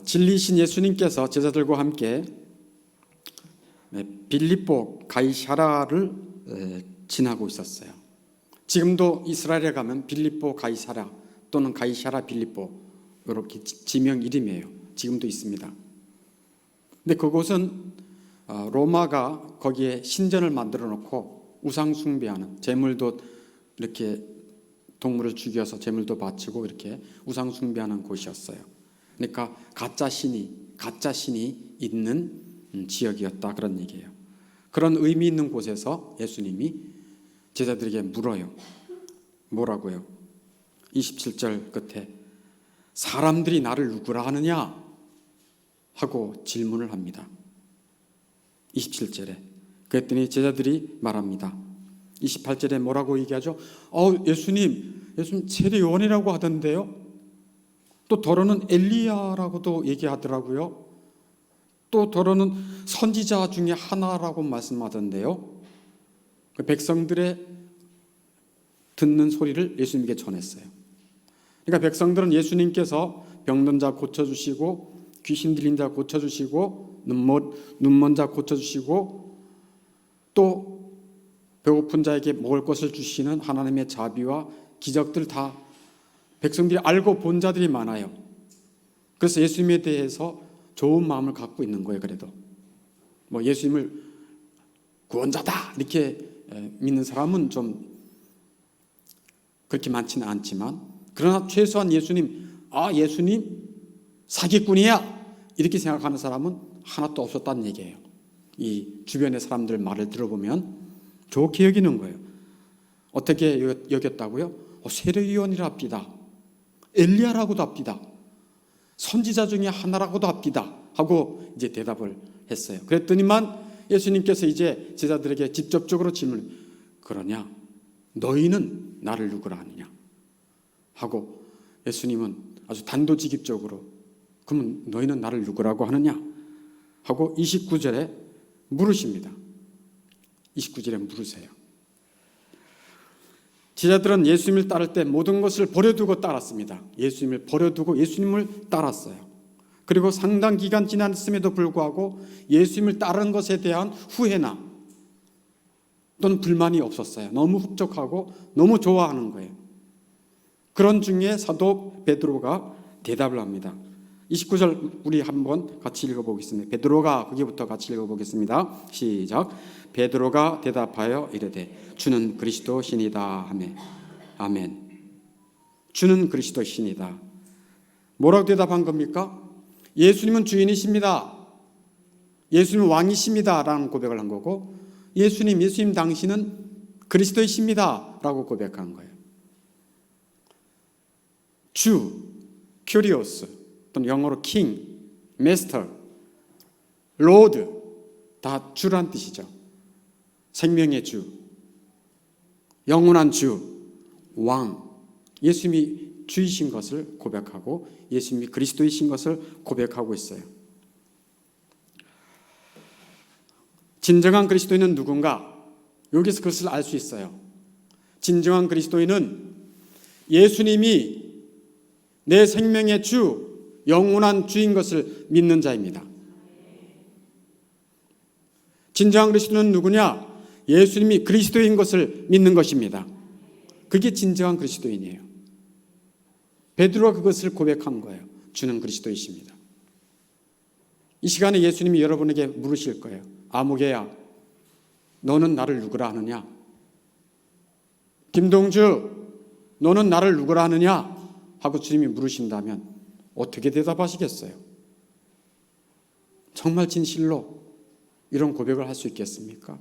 진리신 예수님께서 제자들과 함께 빌립보 가이사라를 지나고 있었어요. 지금도 이스라엘에 가면 빌립보 가이사라 또는 가이사라 빌립보 이렇게 지명 이름이에요. 지금도 있습니다. 근데 그곳은 로마가 거기에 신전을 만들어 놓고 우상 숭배하는, 제물도 이렇게 동물을 죽여서 제물도 바치고 이렇게 우상 숭배하는 곳이었어요. 그러니까 가짜 신이 있는 지역이었다, 그런 얘기예요. 그런 의미 있는 곳에서 예수님이 제자들에게 물어요. 뭐라고요? 27절 끝에 사람들이 나를 누구라 하느냐 하고 질문을 합니다. 27절에 그랬더니 제자들이 말합니다. 28절에 뭐라고 얘기하죠? 예수님 세례 요한이라고 하던데요. 또 더러는 엘리야라고도 얘기하더라고요. 또 더러는 선지자 중에 하나라고 말씀하던데요. 그 백성들의 듣는 소리를 예수님께 전했어요. 그러니까 백성들은 예수님께서 병든 자 고쳐주시고 귀신 들린 자 고쳐주시고 눈먼 자 고쳐주시고 또 배고픈 자에게 먹을 것을 주시는 하나님의 자비와 기적들 다 백성들이 알고 본 자들이 많아요. 그래서 예수님에 대해서 좋은 마음을 갖고 있는 거예요. 그래도 예수님을 구원자다 이렇게 믿는 사람은 좀 그렇게 많지는 않지만, 그러나 최소한 예수님 사기꾼이야 이렇게 생각하는 사람은 하나도 없었다는 얘기예요. 이 주변의 사람들 말을 들어보면 좋게 여기는 거예요. 어떻게 여겼다고요? 세례요한이라 합디다, 엘리야라고도 합디다, 선지자 중에 하나라고도 합디다 하고 이제 대답을 했어요. 그랬더니만 예수님께서 이제 제자들에게 직접적으로 질문, 그러냐 너희는 나를 누구라 하느냐 하고 예수님은 아주 단도직입적으로 그러면 너희는 나를 누구라고 하느냐 하고 29절에 물으십니다. 29절에 물으세요. 제자들은 예수님을 따를 때 모든 것을 버려두고 따랐습니다. 예수님을 버려두고 예수님을 따랐어요. 그리고 상당 기간 지났음에도 불구하고 예수님을 따르는 것에 대한 후회나 또는 불만이 없었어요. 너무 흡족하고 너무 좋아하는 거예요. 그런 중에 사도 베드로가 대답을 합니다. 29절 우리 한번 같이 읽어보겠습니다. 베드로가 거기부터 같이 읽어보겠습니다. 시작. 베드로가 대답하여 이르되 주는 그리스도시니이다 하매 아멘. 주는 그리스도시니이다. 뭐라고 대답한 겁니까? 예수님은 주인이십니다, 예수님은 왕이십니다 라는 고백을 한 거고, 예수님 당신은 그리스도이십니다 라고 고백한 거예요. 주, 큐리오스 또는 영어로 king, master, lord 다 주란 뜻이죠. 생명의 주, 영원한 주, 왕, 예수님이 주이신 것을 고백하고 예수님이 그리스도이신 것을 고백하고 있어요. 진정한 그리스도인은 누군가? 여기서 그것을 알 수 있어요. 진정한 그리스도인은 예수님이 내 생명의 주, 영원한 주인 것을 믿는 자입니다. 진정한 그리스도인은 누구냐? 예수님이 그리스도인 것을 믿는 것입니다. 그게 진정한 그리스도인이에요. 베드로가 그것을 고백한 거예요. 주는 그리스도이십니다. 이 시간에 예수님이 여러분에게 물으실 거예요. 아무개야, 너는 나를 누구라 하느냐? 김동주, 너는 나를 누구라 하느냐? 하고 주님이 물으신다면 어떻게 대답하시겠어요? 정말 진실로 이런 고백을 할 수 있겠습니까?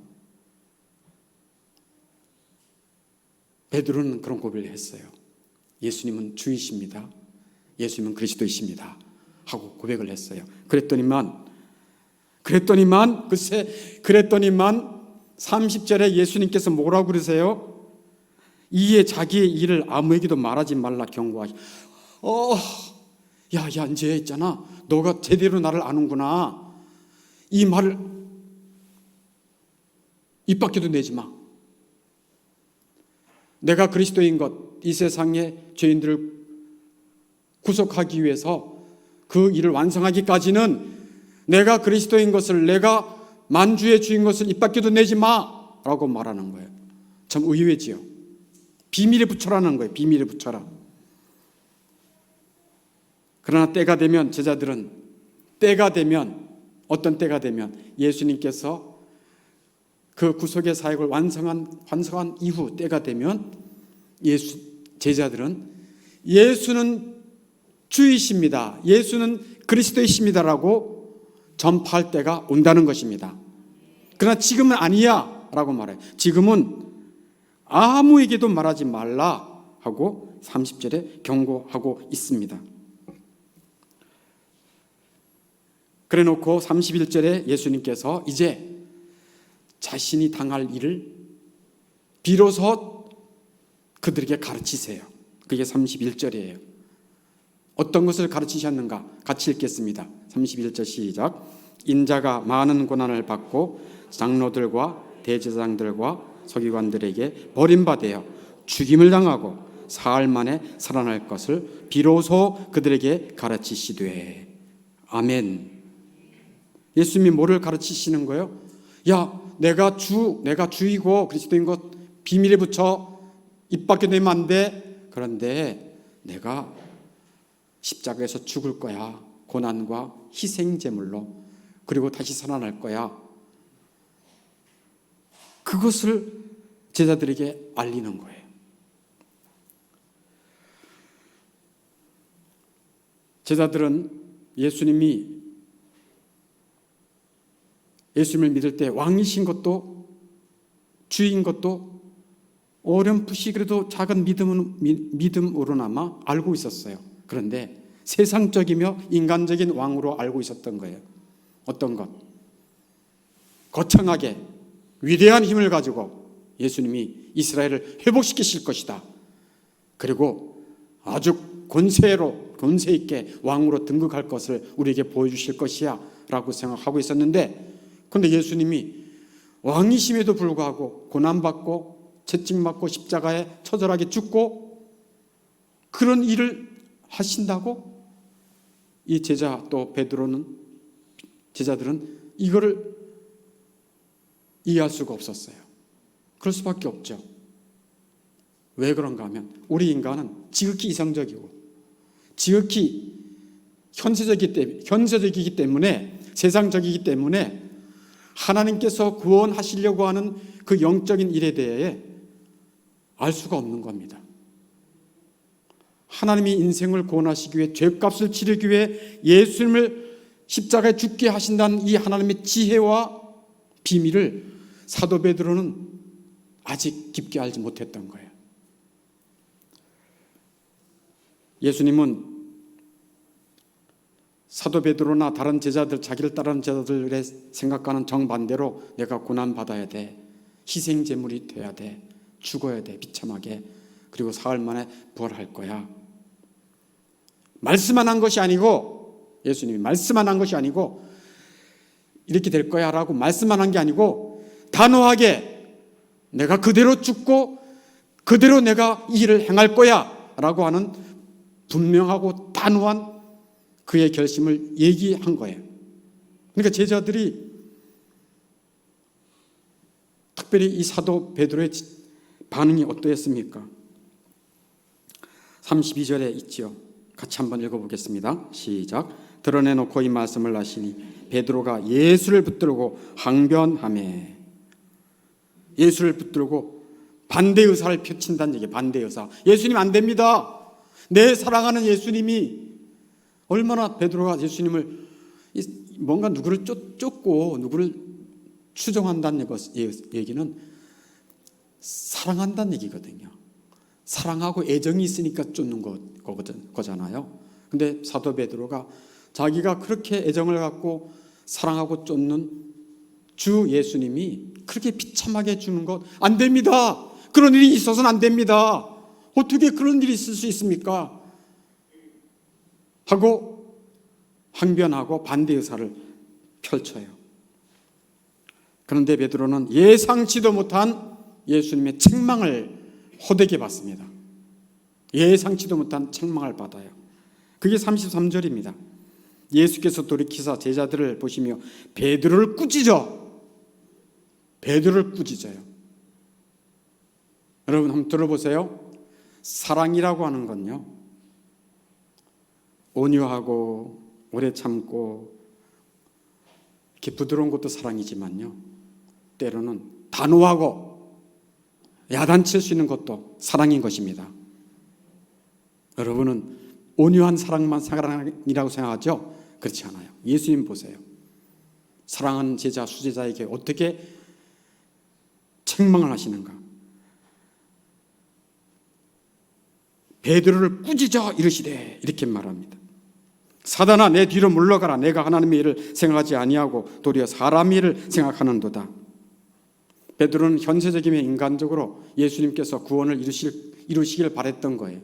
베드로는 그런 고백을 했어요. 예수님은 주이십니다, 예수님은 그리스도이십니다 하고 고백을 했어요. 그랬더니만 30절에 예수님께서 뭐라고 그러세요? 이에 자기의 일을 아무에게도 말하지 말라 경고하시. 야 이제 있잖아, 너가 제대로 나를 아는구나. 이 말을 입 밖에도 내지 마. 내가 그리스도인 것, 이 세상의 죄인들을 구속하기 위해서 그 일을 완성하기까지는 내가 그리스도인 것을, 내가 만주의 주인 것을 입 밖에도 내지 마라고 말하는 거예요. 참 의외지요. 비밀에 붙여라는 거예요. 비밀에 붙여라. 그러나 때가 되면 제자들은, 때가 되면, 어떤 때가 되면 예수님께서 그 구속의 사역을 완성한 이후 때가 되면 제자들은 예수는 주이십니다, 예수는 그리스도이십니다라고 전파할 때가 온다는 것입니다. 그러나 지금은 아니야 라고 말해요. 지금은 아무에게도 말하지 말라 하고 30절에 경고하고 있습니다. 그래 놓고 31절에 예수님께서 이제 자신이 당할 일을 비로소 그들에게 가르치세요. 그게 31절이에요. 어떤 것을 가르치셨는가? 같이 읽겠습니다. 31절 시작. 인자가 많은 고난을 받고 장로들과 대제사장들과 서기관들에게 버림받아 죽임을 당하고 사흘 만에 살아날 것을 비로소 그들에게 가르치시되. 아멘. 예수님이 뭐를 가르치시는 거예요? 야, 내가 주이고 그리스도인 것 비밀에 붙여 입 밖에 내면 안 돼. 그런데 내가 십자가에서 죽을 거야. 고난과 희생 제물로. 그리고 다시 살아날 거야. 그것을 제자들에게 알리는 거예요. 제자들은 예수님을 믿을 때 왕이신 것도 주인 것도 어렴풋이 그래도 작은 믿음으로나마 알고 있었어요. 그런데 세상적이며 인간적인 왕으로 알고 있었던 거예요. 어떤 것? 거창하게 위대한 힘을 가지고 예수님이 이스라엘을 회복시키실 것이다. 그리고 아주 권세 있게 왕으로 등극할 것을 우리에게 보여주실 것이야 라고 생각하고 있었는데, 그런데 예수님이 왕이심에도 불구하고 고난받고 채찍맞고 십자가에 처절하게 죽고 그런 일을 하신다고 이 제자들은 이거를 이해할 수가 없었어요. 그럴 수밖에 없죠. 왜 그런가 하면 우리 인간은 지극히 이성적이고 지극히 현세적이기 때문에, 세상적이기 때문에 하나님께서 구원하시려고 하는 그 영적인 일에 대해 알 수가 없는 겁니다. 하나님이 인생을 구원하시기 위해, 죄값을 치르기 위해 예수님을 십자가에 죽게 하신다는 이 하나님의 지혜와 비밀을 사도 베드로는 아직 깊게 알지 못했던 거예요. 예수님은 사도 베드로나 다른 제자들, 자기를 따르는 제자들의 생각과는 정반대로 내가 고난받아야 돼, 희생 제물이 돼야 돼, 죽어야 돼, 비참하게, 그리고 사흘 만에 부활할 거야. 말씀만 한 것이 아니고, 예수님이 말씀만 한 것이 아니고 이렇게 될 거야 라고 말씀만 한 게 아니고 단호하게 내가 그대로 죽고 그대로 내가 이 일을 행할 거야 라고 하는 분명하고 단호한 그의 결심을 얘기한 거예요. 그러니까 제자들이, 특별히 이 사도 베드로의 반응이 어떠했습니까? 32절에 있지요. 같이 한번 읽어보겠습니다. 시작. 드러내놓고 이 말씀을 하시니 베드로가 예수를 붙들고 항변하매. 예수를 붙들고 반대 의사를 펼친다는 얘기예요. 반대 의사. 예수님 안 됩니다. 내 사랑하는 예수님이, 얼마나 베드로가 예수님을 뭔가 누구를 쫓고 누구를 추종한다는 얘기는 사랑한다는 얘기거든요. 사랑하고 애정이 있으니까 쫓는 거잖아요. 근데 사도 베드로가 자기가 그렇게 애정을 갖고 사랑하고 쫓는 주 예수님이 그렇게 비참하게 주는 것 안 됩니다. 그런 일이 있어서는 안 됩니다. 어떻게 그런 일이 있을 수 있습니까? 하고 항변하고 반대 의사를 펼쳐요. 그런데 베드로는 예상치도 못한 예수님의 책망을 호되게 받습니다. 예상치도 못한 책망을 받아요. 그게 33절입니다. 예수께서 돌이키사 제자들을 보시며 베드로를 꾸짖어. 베드로를 꾸짖어요. 여러분 한번 들어보세요. 사랑이라고 하는 건요, 온유하고 오래 참고 이렇게 부드러운 것도 사랑이지만요, 때로는 단호하고 야단칠 수 있는 것도 사랑인 것입니다. 여러분은 온유한 사랑만 사랑이라고 생각하죠? 그렇지 않아요. 예수님 보세요. 사랑하는 제자, 수제자에게 어떻게 책망을 하시는가. 베드로를 꾸짖어 이르시되 이렇게 말합니다. 사단아, 내 뒤로 물러가라. 내가 하나님의 일을 생각하지 아니하고 도리어 사람의 일을 생각하는도다. 베드로는 현세적이며 인간적으로 예수님께서 구원을 이루시길 바랬던 거예요.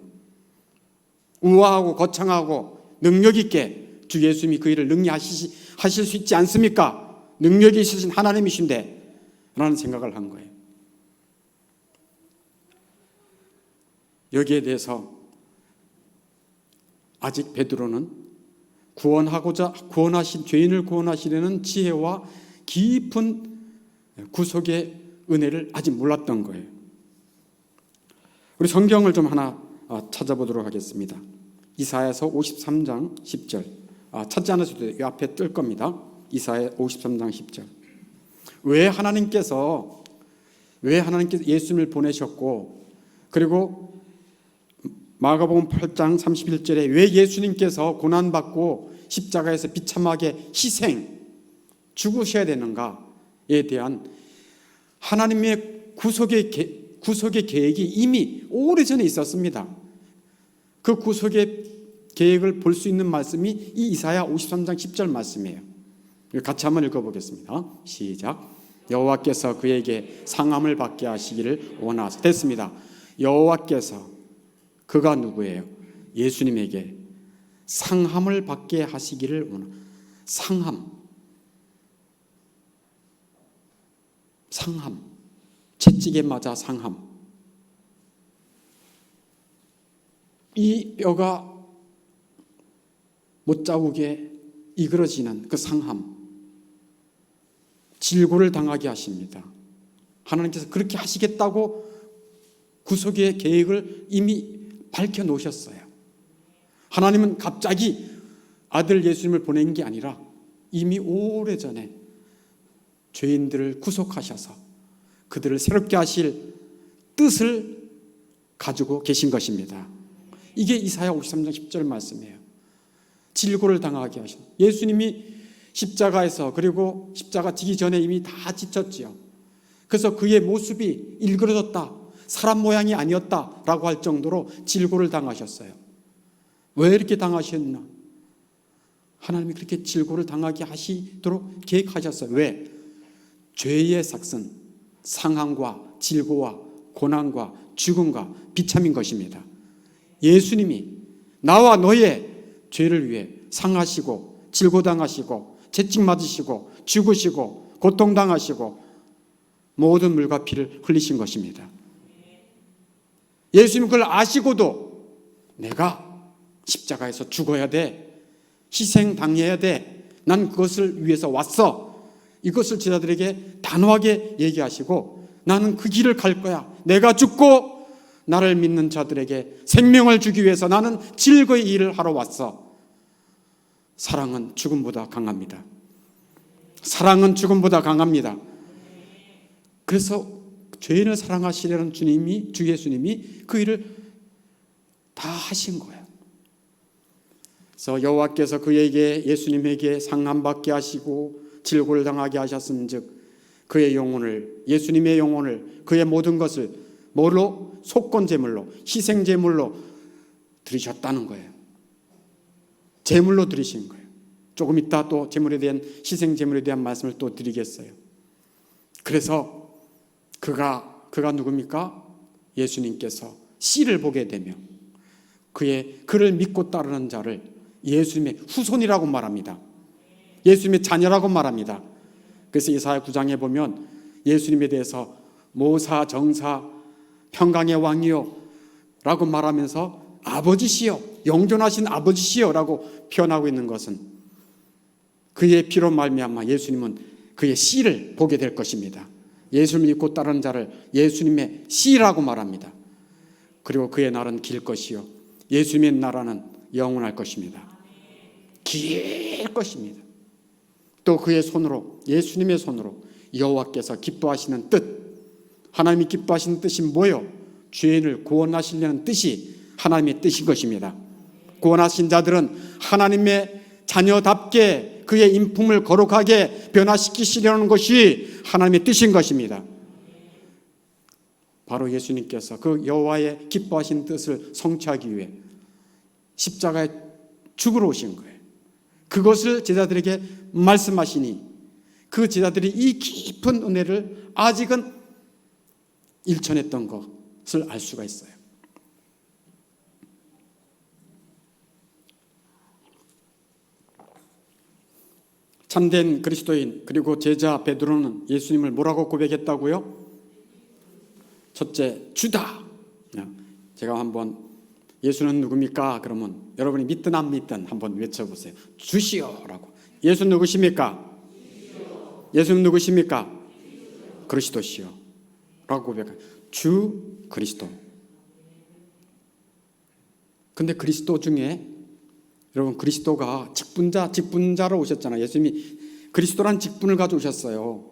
우아하고 거창하고 능력 있게 주 예수님이 그 일을 능히 하실 수 있지 않습니까? 능력이 있으신 하나님이신데 라는 생각을 한 거예요. 여기에 대해서 아직 베드로는 죄인을 구원하시려는 지혜와 깊은 구속의 은혜를 아직 몰랐던 거예요. 우리 성경을 좀 하나 찾아보도록 하겠습니다. 이사야서 53장 10절. 찾지 않으셔도 이 앞에 뜰 겁니다. 이사야 53장 10절. 왜 하나님께서 예수님을 보내셨고, 그리고 마가복음 8장 31절에 왜 예수님께서 고난받고 십자가에서 비참하게 죽으셔야 되는가에 대한 하나님의 구속의 계획이 이미 오래전에 있었습니다. 그 구속의 계획을 볼 수 있는 말씀이 이 이사야 53장 10절 말씀이에요. 같이 한번 읽어보겠습니다. 시작. 여호와께서 그에게 상함을 받게 하시기를 원하사. 됐습니다. 여호와께서, 그가 누구예요? 예수님에게 상함을 받게 하시기를 원하사. 상함. 채찍에 맞아 상함. 이 뼈가 못자국에 이그러지는 그 상함, 질고를 당하게 하십니다. 하나님께서 그렇게 하시겠다고 구속의 계획을 이미 밝혀놓으셨어요. 하나님은 갑자기 아들 예수님을 보낸 게 아니라 이미 오래전에 죄인들을 구속하셔서 그들을 새롭게 하실 뜻을 가지고 계신 것입니다. 이게 이사야 53장 10절 말씀이에요. 질고를 당하게 하신 예수님이 십자가에서, 그리고 십자가 지기 전에 이미 다 지쳤지요. 그래서 그의 모습이 일그러졌다, 사람 모양이 아니었다라고 할 정도로 질고를 당하셨어요. 왜 이렇게 당하셨나? 하나님이 그렇게 질고를 당하게 하시도록 계획하셨어요. 왜? 죄의 삭슨, 상함과 질고와 고난과 죽음과 비참인 것입니다. 예수님이 나와 너의 죄를 위해 상하시고 질고당하시고 채찍 맞으시고 죽으시고 고통당하시고 모든 물과 피를 흘리신 것입니다. 예수님 그걸 아시고도 내가 십자가에서 죽어야 돼, 희생당해야 돼, 난 그것을 위해서 왔어, 이것을 제자들에게 단호하게 얘기하시고 나는 그 길을 갈 거야, 내가 죽고 나를 믿는 자들에게 생명을 주기 위해서 나는 즐거이 일을 하러 왔어. 사랑은 죽음보다 강합니다. 사랑은 죽음보다 강합니다. 그래서 죄인을 사랑하시려는 주 예수님이 그 일을 다 하신 거예요. 그래서 여호와께서 그에게, 예수님에게 상함받게 하시고 질고를 당하게 하셨은즉 그의 영혼을, 예수님의 영혼을, 그의 모든 것을 뭐로? 속건제물로, 희생제물로 드리셨다는 거예요. 제물로 드리신 거예요. 조금 이따 또 제물에 대한, 희생제물에 대한 말씀을 또 드리겠어요. 그래서 그가 누굽니까? 예수님께서 씨를 보게 되며 그를 믿고 따르는 자를 예수님의 후손이라고 말합니다. 예수님의 자녀라고 말합니다. 그래서 이사야 9장에 보면 예수님에 대해서 모사, 정사, 평강의 왕이요 라고 말하면서 아버지시여, 영존하신 아버지시여 라고 표현하고 있는 것은 그의 피로 말미암아 예수님은 그의 씨를 보게 될 것입니다. 예수를 믿고 따르는 자를 예수님의 씨라고 말합니다. 그리고 그의 날은 길 것이요 예수님의 나라는 영원할 것입니다. 길 것입니다. 또 그의 손으로, 예수님의 손으로 여호와께서 기뻐하시는 뜻, 하나님이 기뻐하시는 뜻이 뭐요? 죄인을 구원하시려는 뜻이 하나님의 뜻인 것입니다. 구원하신 자들은 하나님의 자녀답게 그의 인품을 거룩하게 변화시키시려는 것이 하나님의 뜻인 것입니다. 바로 예수님께서 그 여호와의 기뻐하신 뜻을 성취하기 위해 십자가에 죽으러 오신 거예요. 그것을 제자들에게 말씀하시니 그 제자들이 이 깊은 은혜를 아직은 일천했던 것을 알 수가 있어요. 참된 그리스도인 그리고 제자 베드로는 예수님을 뭐라고 고백했다고요? 첫째, 주다. 제가 한번 예수는 누굽니까? 그러면 여러분이 믿든 안 믿든 한번 외쳐보세요. 주시오라고. 예수 누구십니까? 예수는 누구십니까? 그리스도시요 라고 고백해요. 주 그리스도. 근데 그리스도 중에 여러분 그리스도가 직분자로 오셨잖아요. 예수님이 그리스도란 직분을 가져오셨어요.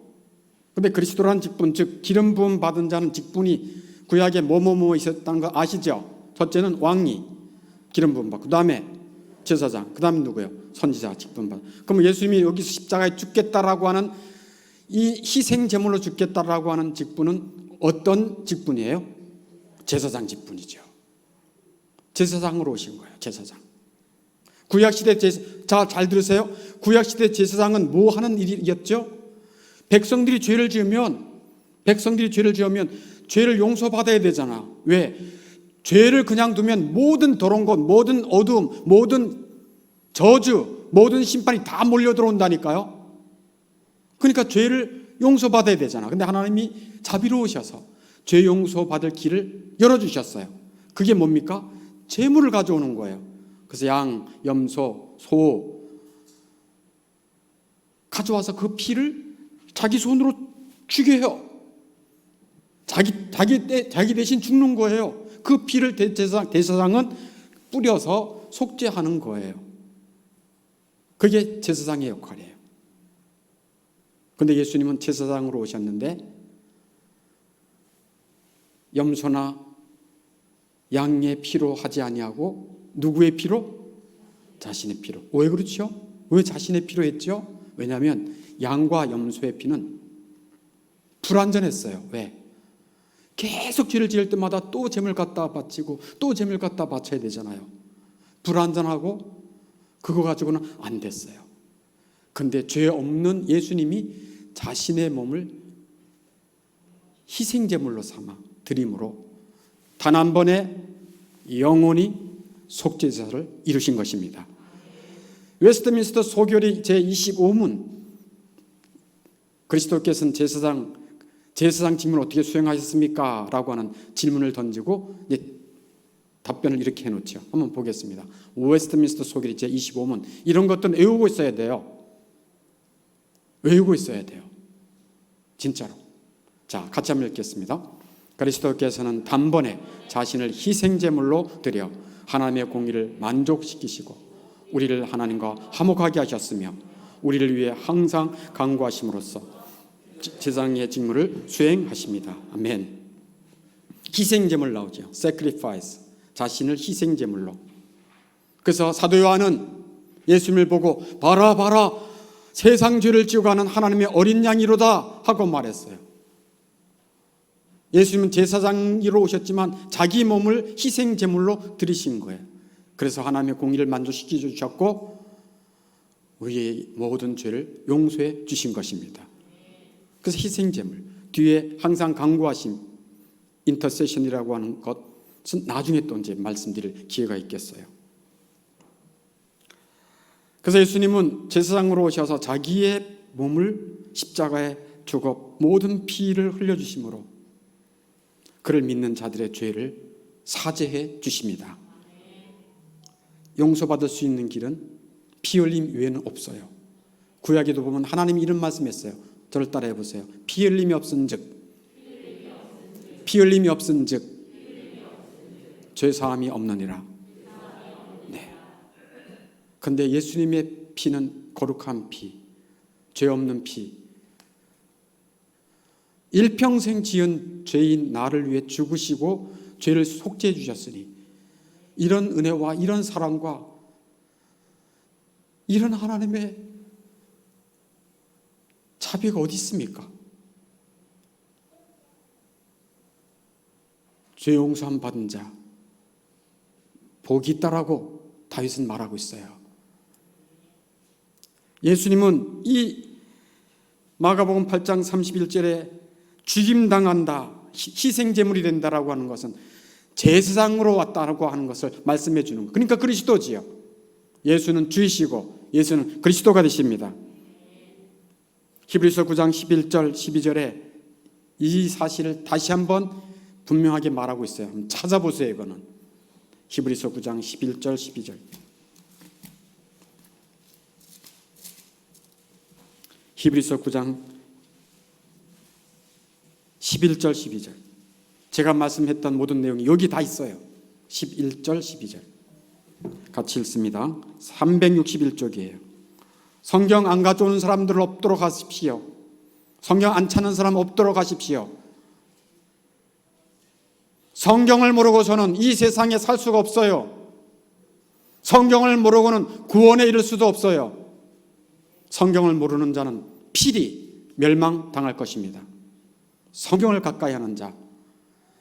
근데 그리스도란 직분, 즉 기름 부음 받은 자는 직분이 구약에 뭐뭐뭐 있었다는 거 아시죠? 첫째는 왕이 기름 부음 받고, 그 다음에 제사장, 그 다음에 누구예요? 선지자 직분 받. 그럼 예수님이 여기서 십자가에 죽겠다라고 하는 이 희생 제물로 죽겠다라고 하는 직분은 어떤 직분이에요? 제사장 직분이죠. 제사장으로 오신 거예요. 제사장. 구약시대 잘 들으세요. 구약시대 제사장은 뭐 하는 일이었죠? 백성들이 죄를 지으면 죄를 용서받아야 되잖아. 왜? 죄를 그냥 두면 모든 더러운 것, 모든 어두움, 모든 저주, 모든 심판이 다 몰려 들어온다니까요. 그러니까 죄를 용서받아야 되잖아. 근데 하나님이 자비로우셔서 죄 용서받을 길을 열어주셨어요. 그게 뭡니까? 제물을 가져오는 거예요. 그래서 양, 염소, 소 가져와서 그 피를 자기 손으로 죽여요. 자기 대신 죽는 거예요. 그 피를 대제사장은 뿌려서 속죄하는 거예요. 그게 제사장의 역할이에요. 그런데 예수님은 제사장으로 오셨는데 염소나 양의 피로 하지 아니하고 누구의 피로? 자신의 피로. 왜 그렇죠? 왜 자신의 피로 했죠? 왜냐하면 양과 염소의 피는 불완전했어요. 왜? 계속 죄를 지을 때마다 또 제물 갖다 바치고 또 제물 갖다 바쳐야 되잖아요. 불완전하고 그거 가지고는 안 됐어요. 근데 죄 없는 예수님이 자신의 몸을 희생제물로 삼아 드림으로 단 한 번에 영원히 속죄제사를 이루신 것입니다. 웨스트민스터 소결의 제25문, 그리스도께서는 제사장 직분을 어떻게 수행하셨습니까? 라고 하는 질문을 던지고 이제 답변을 이렇게 해놓죠. 한번 보겠습니다. 웨스트민스터 소결의 제25문, 이런 것들은 외우고 있어야 돼요. 외우고 있어야 돼요. 진짜로. 자, 같이 한번 읽겠습니다. 그리스도께서는 단번에 자신을 희생제물로 드려 하나님의 공의를 만족시키시고 우리를 하나님과 화목하게 하셨으며 우리를 위해 항상 간구하심으로써 제사장의 직무를 수행하십니다. 아멘. 희생제물 나오죠. sacrifice. 자신을 희생제물로. 그래서 사도 요한은 예수님을 보고 봐라 봐라 세상 죄를 지고 가는 하나님의 어린 양이로다 하고 말했어요. 예수님은 제사장으로 오셨지만 자기 몸을 희생제물로 드리신 거예요. 그래서 하나님의 공의를 만족시켜 주셨고 우리의 모든 죄를 용서해 주신 것입니다. 그래서 희생제물, 뒤에 항상 간구하심, 인터세션이라고 하는 것은 나중에 또 이제 말씀드릴 기회가 있겠어요. 그래서 예수님은 제사장으로 오셔서 자기의 몸을 십자가에 주고 모든 피를 흘려주심으로 그를 믿는 자들의 죄를 사죄해 주십니다. 용서받을 수 있는 길은 피 흘림 외에는 없어요. 구약에도 보면 하나님이 이런 말씀했어요. 저를 따라해 보세요. 피 흘림이 없은즉 죄 사함이 없느니라. 네. 근데 예수님의 피는 거룩한 피, 죄 없는 피. 일평생 지은 죄인 나를 위해 죽으시고 죄를 속죄해 주셨으니 이런 은혜와 이런 사랑과 이런 하나님의 자비가 어디 있습니까? 죄 용서함 받은 자 복이 있다라고 다윗은 말하고 있어요. 예수님은 이 마가복음 8장 31절에 죽임당한다, 희생제물이 된다라고 하는 것은 제사장으로 왔다라고 하는 것을 말씀해 주는 거예요. 그러니까 그리스도지요. 예수는 주이시고 예수는 그리스도가 되십니다. 히브리서 9장 11절 12절에 이 사실을 다시 한번 분명하게 말하고 있어요. 한번 찾아보세요. 이거는 히브리서 9장 11절 12절. 히브리서 9장 11절 12절. 제가 말씀했던 모든 내용이 여기 다 있어요. 11절 12절 같이 읽습니다. 361쪽이에요. 성경 안 가져오는 사람들 없도록 하십시오. 성경 안 찾는 사람 없도록 하십시오. 성경을 모르고서는 이 세상에 살 수가 없어요. 성경을 모르고는 구원에 이를 수도 없어요. 성경을 모르는 자는 필히 멸망당할 것입니다. 성경을 가까이 하는 자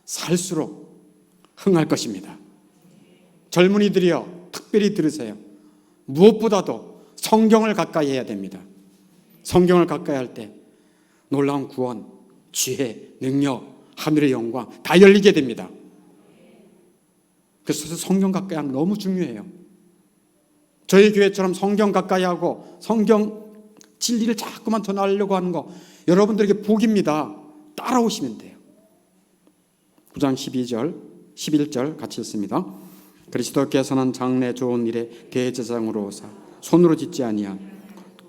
살수록 흥할 것입니다. 젊은이들이여 특별히 들으세요. 무엇보다도 성경을 가까이 해야 됩니다. 성경을 가까이 할 때 놀라운 구원, 지혜, 능력, 하늘의 영광 다 열리게 됩니다. 그래서 성경 가까이 하는 거 너무 중요해요. 저희 교회처럼 성경 가까이 하고 성경 진리를 자꾸만 전하려고 하는 거 여러분들에게 복입니다. 따라오시면 돼요. 9장 12절 11절 같이 읽습니다. 그리스도께서는 장래 좋은 일에 대제사장으로 오사 손으로 짓지 아니한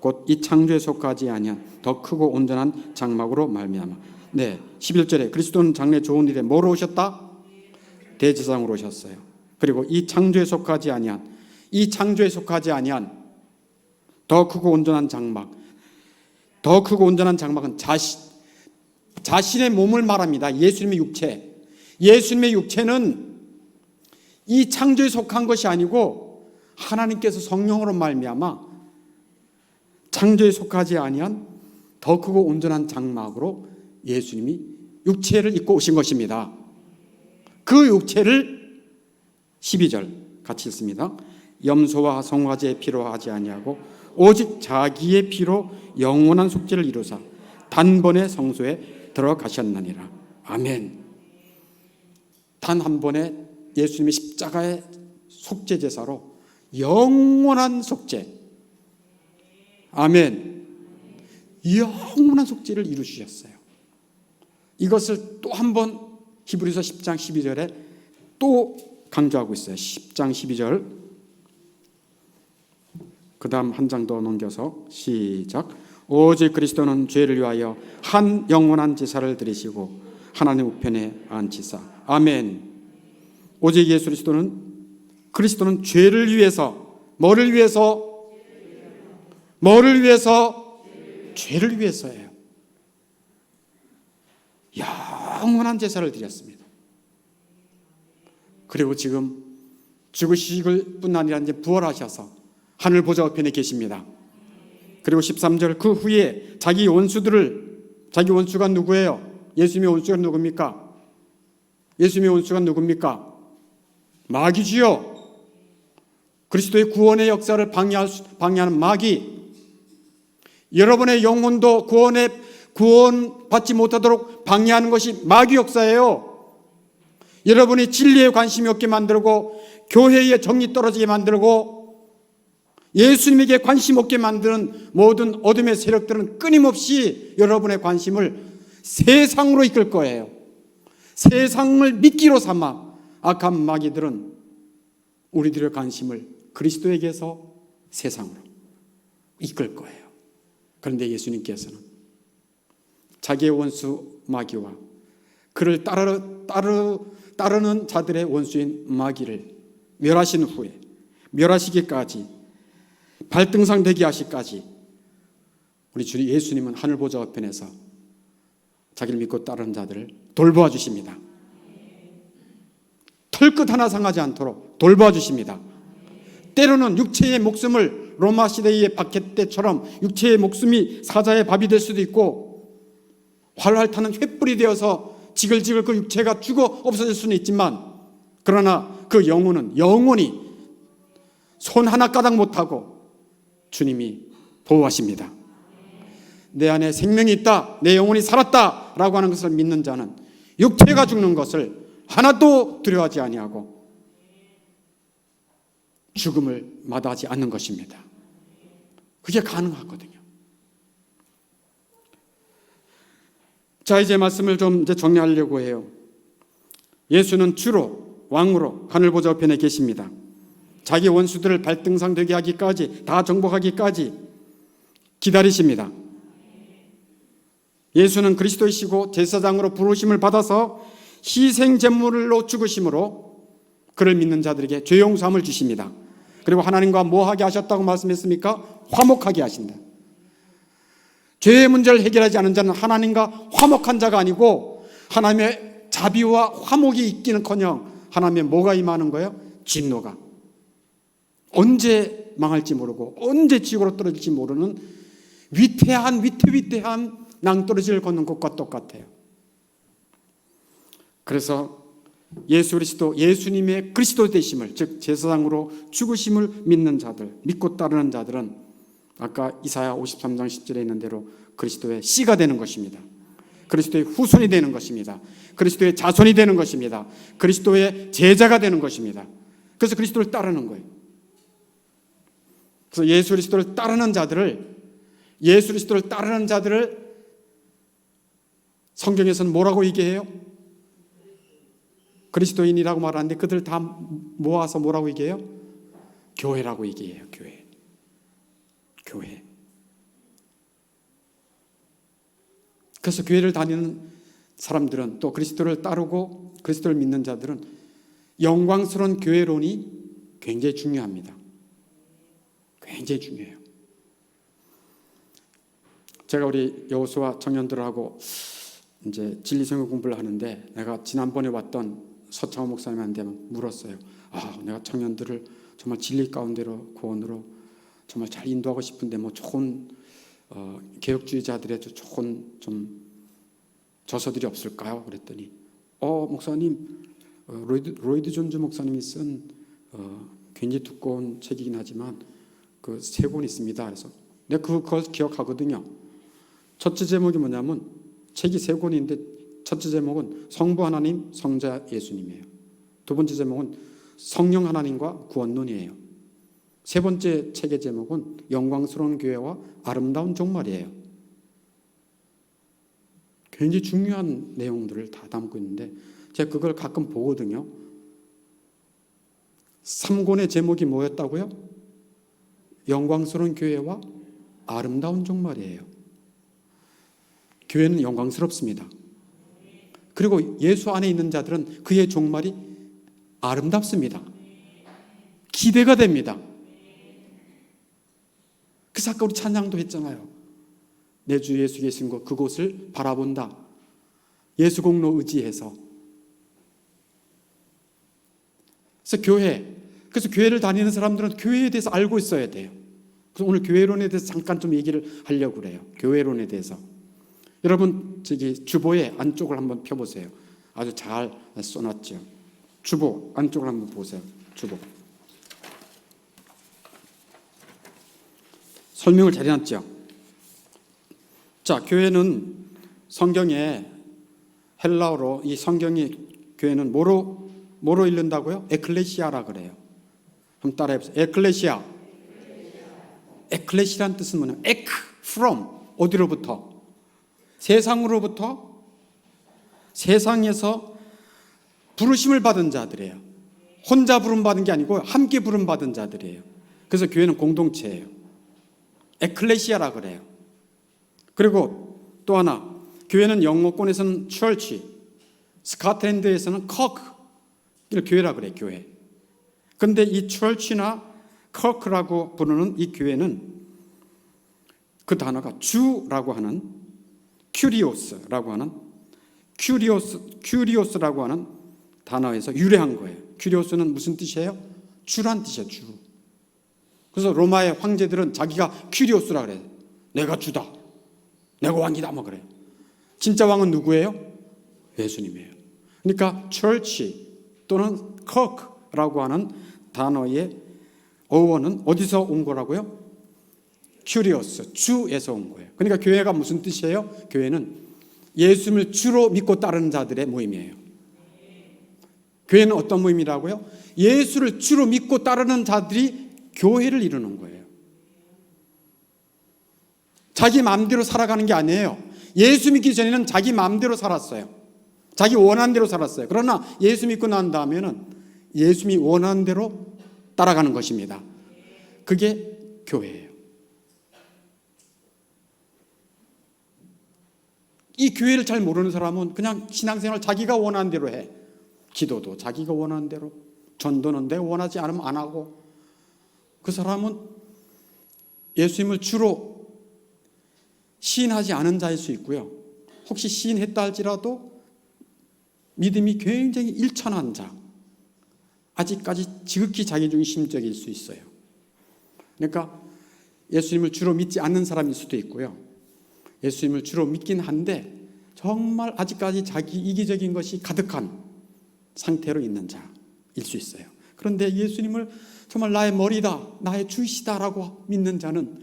곧 이 창조에 속하지 아니한 더 크고 온전한 장막으로 말미암아. 네, 11절에 그리스도는 장래 좋은 일에 뭐로 오셨다? 대제사장으로 오셨어요. 그리고 이 창조에 속하지 아니한 더 크고 온전한 장막. 더 크고 온전한 장막은 자신의 몸을 말합니다. 예수님의 육체. 예수님의 육체는 이 창조에 속한 것이 아니고 하나님께서 성령으로 말미암아 창조에 속하지 아니한 더 크고 온전한 장막으로 예수님이 육체를 입고 오신 것입니다. 그 육체를 12절 같이 읽습니다. 염소와 성화제의 피로 하지 아니하고 오직 자기의 피로 영원한 속죄를 이루사 단번에 성소에 들어가셨느니라. 아멘. 단 한 번에 예수님이 십자가의 속죄 제사로 영원한 속죄, 아멘, 영원한 속죄를 이루셨어요. 이것을 또 한 번 히브리서 10장 12절에 또 강조하고 있어요. 10장 12절 그 다음 한 장 더 넘겨서 시작. 오직 그리스도는 죄를 위하여 한 영원한 제사를 드리시고 하나님 우편에 앉히사. 아멘. 오직 예수 그리스도는 죄를 위해서 뭐를 위해서? 죄를 위해서예요. 영원한 제사를 드렸습니다. 그리고 지금 죽으실 뿐 아니라 이제 부활하셔서 하늘 보좌 우편에 계십니다. 그리고 13절 그 후에 자기 원수가 누구예요? 예수님의 원수가 누굽니까? 예수님의 원수가 누굽니까? 마귀지요. 그리스도의 구원의 역사를 방해하는 마귀. 여러분의 영혼도 구원받지 못하도록 방해하는 것이 마귀 역사예요. 여러분이 진리에 관심이 없게 만들고 교회에 정이 떨어지게 만들고 예수님에게 관심 없게 만드는 모든 어둠의 세력들은 끊임없이 여러분의 관심을 세상으로 이끌 거예요. 세상을 미끼로 삼아 악한 마귀들은 우리들의 관심을 그리스도에게서 세상으로 이끌 거예요. 그런데 예수님께서는 자기의 원수 마귀와 그를 따르는 자들의 원수인 마귀를 멸하신 후에, 멸하시기까지, 발등상 되게 하시기까지 우리 주 예수님은 하늘 보좌 우편에서 자기를 믿고 따르는 자들을 돌보아 주십니다. 털끝 하나 상하지 않도록 돌보아 주십니다. 때로는 육체의 목숨을 로마 시대의 박해 때처럼 육체의 목숨이 사자의 밥이 될 수도 있고, 활활 타는 횃불이 되어서 지글지글 그 육체가 죽어 없어질 수는 있지만, 그러나 그 영혼은 영원히 손 하나 까닥 못하고 주님이 보호하십니다. 내 안에 생명이 있다, 내 영혼이 살았다 라고 하는 것을 믿는 자는 육체가 죽는 것을 하나도 두려워하지 아니하고 죽음을 마다하지 않는 것입니다. 그게 가능하거든요. 자, 이제 말씀을 좀 정리하려고 해요. 예수는 주로 왕으로 하늘 보좌 우편에 계십니다. 자기 원수들을 발등상 되게 하기까지, 다 정복하기까지 기다리십니다. 예수는 그리스도이시고 제사장으로 부르심을 받아서 희생 제물로 죽으심으로 그를 믿는 자들에게 죄 용서함을 주십니다. 그리고 하나님과 뭐 하게 하셨다고 말씀했습니까? 화목하게 하신다. 죄의 문제를 해결하지 않은 자는 하나님과 화목한 자가 아니고 하나님의 자비와 화목이 있기는커녕 하나님의 뭐가 임하는 거예요? 진노가. 언제 망할지 모르고 언제 지옥으로 떨어질지 모르는 위태한 낭떠러지를 걷는 것과 똑같아요. 그래서 예수 그리스도, 예수님의 그리스도 되심을, 즉 제사장으로 죽으심을 믿는 자들, 믿고 따르는 자들은 아까 이사야 53장 10절에 있는 대로 그리스도의 씨가 되는 것입니다. 그리스도의 후손이 되는 것입니다. 그리스도의 자손이 되는 것입니다. 그리스도의 제자가 되는 것입니다. 그래서 그리스도를 따르는 거예요. 그래서 예수 그리스도를 따르는 자들을 성경에서는 뭐라고 얘기해요? 그리스도인이라고 말하는데 그들 다 모아서 뭐라고 얘기해요? 교회라고 얘기해요. 교회. 그래서 교회를 다니는 사람들은, 또 그리스도를 따르고 그리스도를 믿는 자들은 영광스러운 교회론이 굉장히 중요합니다. 굉장히 중요해요. 제가 우리 여호수아 청년들하고 이제 진리성경 공부를 하는데, 내가 지난번에 왔던 서창호 목사님한테 물었어요. 내가 청년들을 정말 진리 가운데로, 구원으로 정말 잘 인도하고 싶은데 뭐 좋은 개혁주의자들의 좋은 좀 저서들이 없을까요? 그랬더니 목사님, 로이드 존즈 목사님이 쓴 굉장히 두꺼운 책이긴 하지만 그 세 권 있습니다. 그래서 내가 그걸 기억하거든요. 첫째 제목이 뭐냐면, 책이 세 권인데 첫째 제목은 성부 하나님, 성자 예수님이에요. 두 번째 제목은 성령 하나님과 구원론이에요. 세 번째 책의 제목은 영광스러운 교회와 아름다운 종말이에요. 굉장히 중요한 내용들을 다 담고 있는데 제가 그걸 가끔 보거든요. 3권의 제목이 뭐였다고요? 영광스러운 교회와 아름다운 종말이에요. 교회는 영광스럽습니다. 그리고 예수 안에 있는 자들은 그의 종말이 아름답습니다. 기대가 됩니다. 그래서 아까 우리 찬양도 했잖아요. 내 주 예수 계신 곳, 그곳을 바라본다. 예수 공로 의지해서. 그래서 교회를 다니는 사람들은 교회에 대해서 알고 있어야 돼요. 그래서 오늘 교회론에 대해서 잠깐 좀 얘기를 하려고 그래요. 교회론에 대해서. 여러분, 저기 주보의 안쪽을 한번 펴보세요. 아주 잘 써놨죠. 주보 안쪽을 한번 보세요. 주보. 설명을 잘 해놨죠. 자, 교회는 성경에 헬라어로, 이 성경의 교회는 뭐로 읽는다고요? 에클레시아라 그래요. 한번 따라해보세요. 에클레시아. 에클레시아란 뜻은 뭐냐면 from, 어디로부터? 세상으로부터, 세상에서 부르심을 받은 자들이에요. 혼자 부름 받은 게 아니고 함께 부름 받은 자들이에요. 그래서 교회는 공동체예요. 에클레시아라 그래요. 그리고 또 하나, 교회는 영어권에서는 church, 스코틀랜드에서는 kirk을 교회라 그래, 교회. 그런데 이 church나 kirk라고 부르는 이 교회는 그 단어가 주라고 하는 큐리오스라고 하는 단어에서 유래한 거예요. 큐리오스는 무슨 뜻이에요? 주란 뜻이에요, 주. 그래서 로마의 황제들은 자기가 큐리오스라 그래요. 내가 주다. 내가 왕이다. 뭐 그래요. 진짜 왕은 누구예요? 예수님이에요. 그러니까 church 또는 kirk라고 하는 단어의 어원은 어디서 온 거라고요? 큐리오스, 주에서 온 거예요. 그러니까 교회가 무슨 뜻이에요? 교회는 예수님을 주로 믿고 따르는 자들의 모임이에요. 교회는 어떤 모임이라고요? 예수를 주로 믿고 따르는 자들이 교회를 이루는 거예요. 자기 마음대로 살아가는 게 아니에요. 예수 믿기 전에는 자기 마음대로 살았어요. 자기 원하는 대로 살았어요. 그러나 예수 믿고 난 다음에는 예수님이 원하는 대로 따라가는 것입니다. 그게 교회예요. 이 교회를 잘 모르는 사람은 그냥 신앙생활 자기가 원하는 대로 해. 기도도 자기가 원하는 대로, 전도는 내가 원하지 않으면 안 하고. 그 사람은 예수님을 주로 시인하지 않은 자일 수 있고요. 혹시 시인했다 할지라도 믿음이 굉장히 일천한 자, 아직까지 지극히 자기중심적일 수 있어요. 그러니까 예수님을 주로 믿지 않는 사람일 수도 있고요. 예수님을 주로 믿긴 한데 정말 아직까지 자기 이기적인 것이 가득한 상태로 있는 자일 수 있어요. 그런데 예수님을 정말 나의 머리다, 나의 주이시다라고 믿는 자는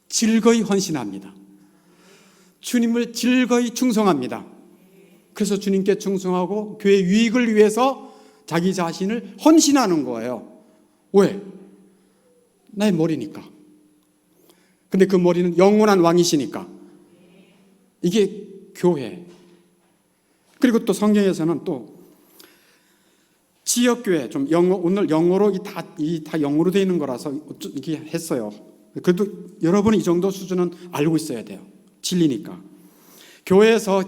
즐거이 헌신합니다. 주님을 즐거이 충성합니다. 그래서 주님께 충성하고 교회 유익을 위해서 자기 자신을 헌신하는 거예요. 왜? 나의 머리니까. 근데 그 머리는 영원한 왕이시니까. 이게 교회. 그리고 또 성경에서는 또 지역교회, 좀 영어, 오늘 영어로 다 영어로 되어 있는 거라서 이렇게 했어요. 그래도 여러분이 이 정도 수준은 알고 있어야 돼요. 진리니까. 교회에서,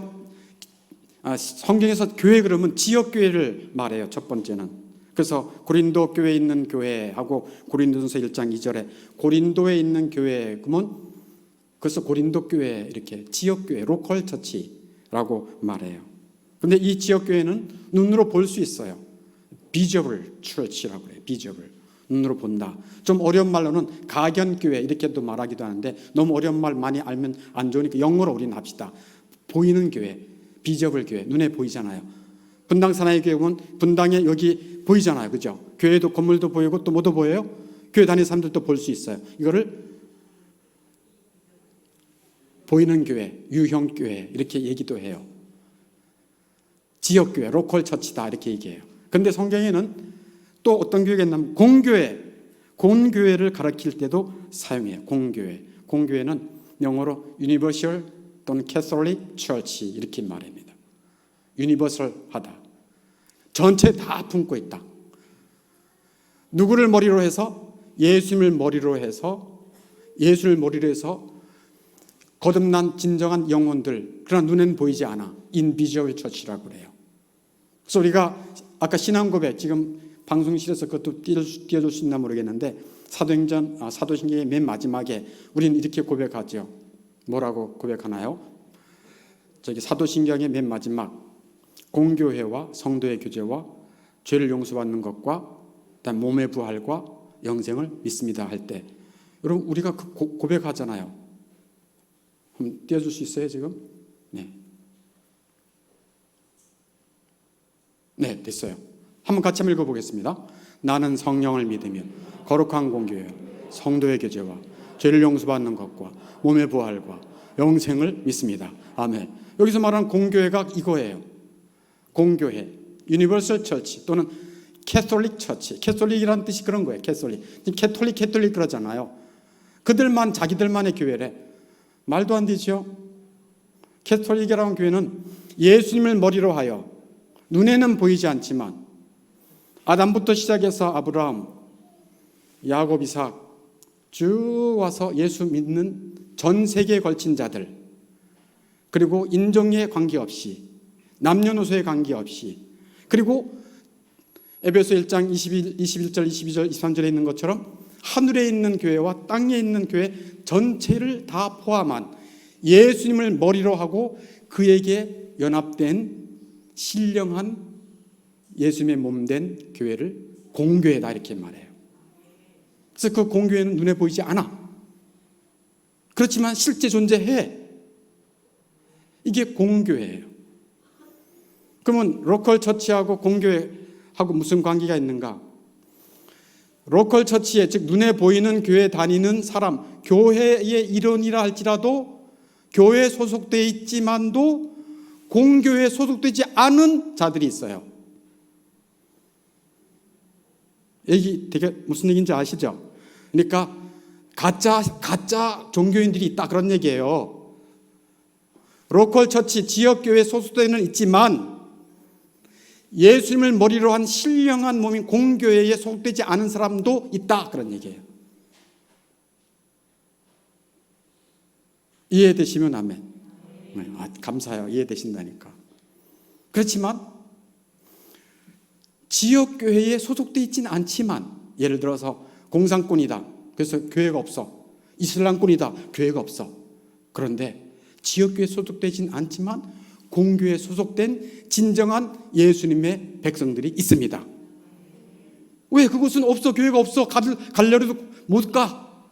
성경에서 교회 그러면 지역교회를 말해요. 첫 번째는. 그래서 고린도 교회에 있는 교회하고 고린도전서 1장 2절에 고린도에 있는 교회, 그러면 그래서 고린도 교회 이렇게 지역교회, 로컬 처치라고 말해요. 그런데 이 지역교회는 눈으로 볼 수 있어요. 비저블 처치라고 그래요. 비저블. 눈으로 본다. 좀 어려운 말로는 가견교회 이렇게도 말하기도 하는데 너무 어려운 말 많이 알면 안 좋으니까 영어로 우리는 합시다. 보이는 교회, 비저블 교회, 눈에 보이잖아요. 분당 사나이 교회 보면 분당에 여기 보이잖아요. 그죠? 교회도 건물도 보이고 또 뭐도 보여요? 교회 다니는 사람들도 볼 수 있어요. 이거를 보이는 교회, 유형 교회 이렇게 얘기도 해요. 지역교회, 로컬 처치다 이렇게 얘기해요. 그런데 성경에는 또 어떤 교회가 있냐면 공교회를 가리킬 때도 사용해요. 공교회는 영어로 Universal 또는 Catholic Church 이렇게 말합니다. 유니버설하다. 전체 다 품고 있다. 누구를 머리로 해서? 예수님을 머리로 해서 거듭난 진정한 영혼들, 그러나 눈에는 보이지 않아. 인비저블 처치라고 그래요. 그래서 우리가 아까 신앙고백, 지금 방송실에서 그것도 띄워줄 수 있나 모르겠는데 사도신경의 맨 마지막에 우리는 이렇게 고백하죠. 뭐라고 고백하나요? 저기 사도신경의 맨 마지막, 공교회와 성도의 교제와 죄를 용서받는 것과 그다음 몸의 부활과 영생을 믿습니다 할 때, 여러분 우리가 그 고백하잖아요. 한번 띄워줄 수 있어요 지금? 네, 됐어요. 한번 같이 한번 읽어보겠습니다. 나는 성령을 믿으며 거룩한 공교회, 성도의 교제와 죄를 용서받는 것과 몸의 부활과 영생을 믿습니다. 아멘. 여기서 말하는 공교회가 이거예요. 공교회, 유니버설 처치 또는 캐톨릭 처치. 캐톨릭이라는 뜻이 그런 거예요. 캐톨릭 그러잖아요. 그들만 자기들만의 교회래. 말도 안 되죠. 캐톨릭이라는 교회는 예수님을 머리로 하여 눈에는 보이지 않지만 아담부터 시작해서 아브라함, 야곱, 이삭 쭉 와서 예수 믿는 전 세계에 걸친 자들, 그리고 인종에 관계없이, 남녀노소에 관계없이, 그리고 에베소 1장 21절, 22절, 23절에 있는 것처럼 하늘에 있는 교회와 땅에 있는 교회 전체를 다 포함한 예수님을 머리로 하고 그에게 연합된 신령한 예수님의 몸된 교회를 공교회다 이렇게 말해요. 그래서 그 공교회는 눈에 보이지 않아. 그렇지만 실제 존재해. 이게 공교회예요. 그러면 로컬 처치하고 공교회하고 무슨 관계가 있는가? 로컬 처치에, 즉 눈에 보이는 교회 다니는 사람, 교회의 일원이라 할지라도 교회에 소속되어 있지만도 공교회에 소속되지 않은 자들이 있어요. 얘기 되게 무슨 얘기인지 아시죠? 그러니까 가짜 종교인들이 있다 그런 얘기예요. 로컬 처치, 지역교회에 소속되어는 있지만 예수님을 머리로 한 신령한 몸인 공교회에 소속되지 않은 사람도 있다 그런 얘기예요. 이해되시면 아멘. 감사해요. 이해되신다니까. 그렇지만 지역교회에 소속되어 있지는 않지만, 예를 들어서 공산권이다, 그래서 교회가 없어. 이슬람권이다, 교회가 없어. 그런데 지역교회에 소속되진 않지만 공교회에 소속된 진정한 예수님의 백성들이 있습니다. 왜? 그곳은 없어. 교회가 없어. 가려도 못 가.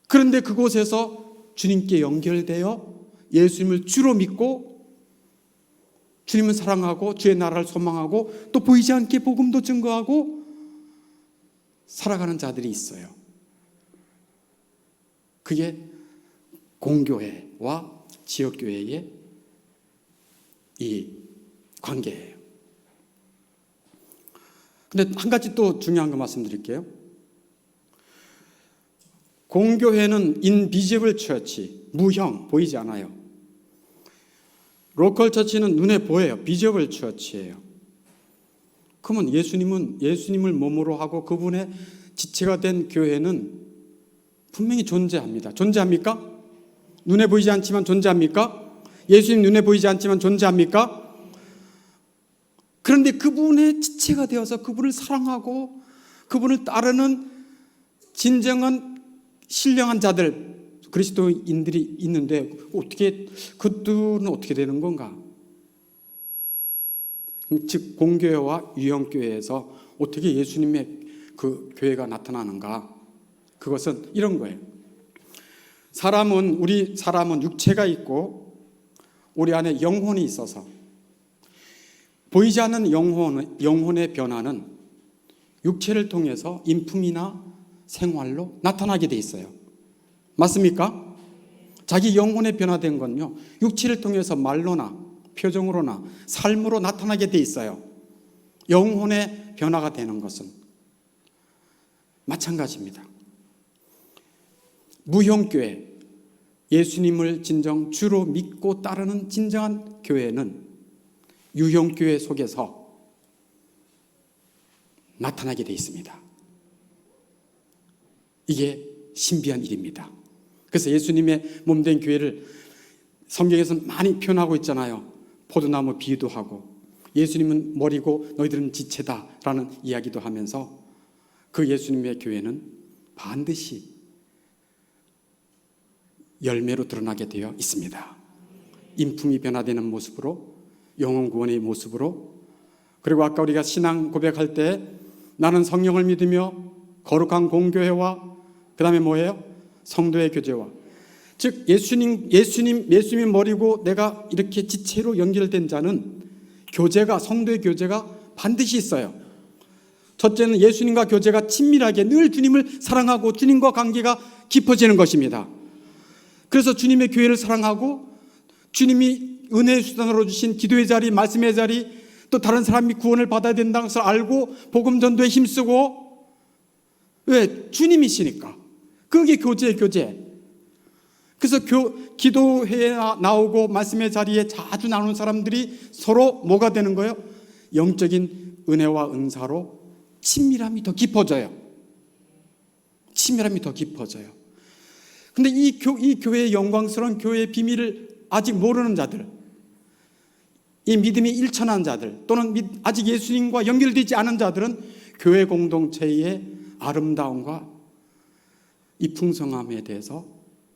그런데 그곳에서 주님께 연결되어 예수님을 주로 믿고 주님을 사랑하고 주의 나라를 소망하고 또 보이지 않게 복음도 증거하고 살아가는 자들이 있어요. 그게 공교회와 지역교회의 이 관계예요. 근데 한 가지 또 중요한 거 말씀드릴게요. 공교회는 인비지블 처치, 무형, 보이지 않아요. 로컬 처치는 눈에 보여요. 비지블 처치예요. 그러면 예수님을 몸으로 하고 그분의 지체가 된 교회는 분명히 존재합니다. 존재합니까? 눈에 보이지 않지만 존재합니까? 예수님 눈에 보이지 않지만 존재합니까? 그런데 그분의 지체가 되어서 그분을 사랑하고 그분을 따르는 진정한 신령한 자들, 그리스도인들이 있는데 어떻게 그들은 어떻게 되는 건가? 즉 공교회와 유형교회에서 어떻게 예수님의 그 교회가 나타나는가? 그것은 이런 거예요. 우리 사람은 육체가 있고 우리 안에 영혼이 있어서 보이지 않는 영혼의 변화는 육체를 통해서 인품이나 생활로 나타나게 돼 있어요. 맞습니까? 자기 영혼의 변화된 건요, 육체를 통해서 말로나 표정으로나 삶으로 나타나게 돼 있어요. 영혼의 변화가 되는 것은 마찬가지입니다. 무형교회, 예수님을 진정 주로 믿고 따르는 진정한 교회는 유형교회 속에서 나타나게 돼 있습니다. 이게 신비한 일입니다. 그래서 예수님의 몸된 교회를 성경에서 많이 표현하고 있잖아요. 포도나무 비유도 하고 예수님은 머리고 너희들은 지체다라는 이야기도 하면서 그 예수님의 교회는 반드시 열매로 드러나게 되어 있습니다. 인품이 변화되는 모습으로, 영혼 구원의 모습으로, 그리고 아까 우리가 신앙 고백할 때 나는 성령을 믿으며 거룩한 공교회와 그 다음에 뭐예요? 성도의 교제와, 즉 예수님이 머리고 내가 이렇게 지체로 연결된 자는 교제가, 성도의 교제가 반드시 있어요. 첫째는 예수님과 교제가 친밀하게 늘 주님을 사랑하고 주님과 관계가 깊어지는 것입니다. 그래서 주님의 교회를 사랑하고 주님이 은혜의 수단으로 주신 기도의 자리, 말씀의 자리, 또 다른 사람이 구원을 받아야 된다는 것을 알고 복음 전도에 힘쓰고, 왜? 주님이시니까. 그게 교제의 교제. 그래서 기도회에 나오고 말씀의 자리에 자주 나오는 사람들이 서로 뭐가 되는 거예요? 영적인 은혜와 은사로 친밀함이 더 깊어져요. 친밀함이 더 깊어져요. 근데 이 교회의 영광스러운 교회의 비밀을 아직 모르는 자들, 이 믿음이 일천한 자들, 또는 아직 예수님과 연결되지 않은 자들은 교회 공동체의 아름다움과 이 풍성함에 대해서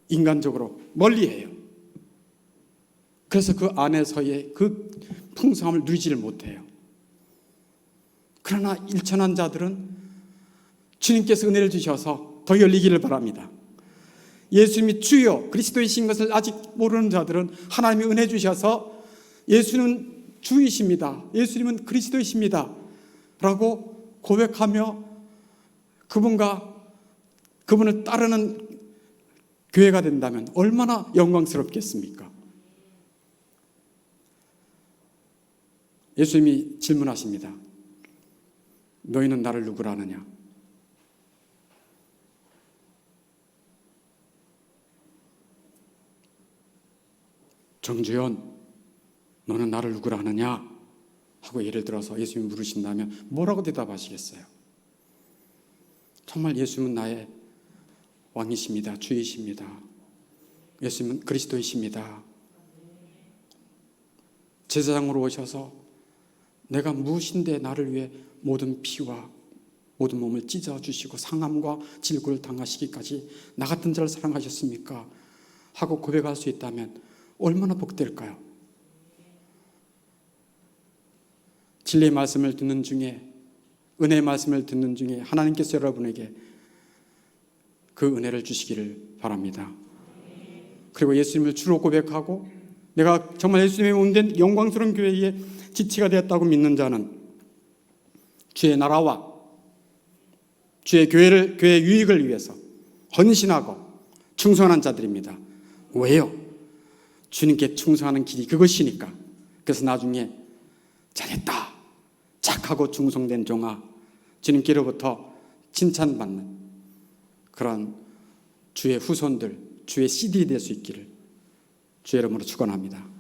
인간적으로 멀리해요. 그래서 그 안에서의 그 풍성함을 누리지를 못해요. 그러나 일천한 자들은 주님께서 은혜를 주셔서 더 열리기를 바랍니다. 예수님이 주요 그리스도이신 것을 아직 모르는 자들은 하나님이 은혜 주셔서 예수는 주이십니다, 예수님은 그리스도이십니다 라고 고백하며 그분을 따르는 교회가 된다면 얼마나 영광스럽겠습니까? 예수님이 질문하십니다. 너희는 나를 누구라 하느냐? 정주현, 너는 나를 누구라 하느냐? 하고 예를 들어서 예수님이 물으신다면 뭐라고 대답하시겠어요? 정말 예수님은 나의 왕이십니다, 주이십니다, 예수님은 그리스도이십니다, 제사장으로 오셔서 내가 무엇인데 나를 위해 모든 피와 모든 몸을 찢어주시고 상함과 질고를 당하시기까지 나 같은 자를 사랑하셨습니까? 하고 고백할 수 있다면 얼마나 복될까요? 진리의 말씀을 듣는 중에, 은혜의 말씀을 듣는 중에 하나님께서 여러분에게 그 은혜를 주시기를 바랍니다. 그리고 예수님을 주로 고백하고 내가 정말 예수님의 온된 영광스러운 교회의 지체가 되었다고 믿는 자는 주의 나라와 주의 교회의 유익을 위해서 헌신하고 충성하는 자들입니다. 왜요? 주님께 충성하는 길이 그것이니까. 그래서 나중에 잘했다, 착하고 충성된 종아, 주님께로부터 칭찬받는 그런 주의 후손들, 주의 CD 될 수 있기를 주의 이름으로 축원합니다.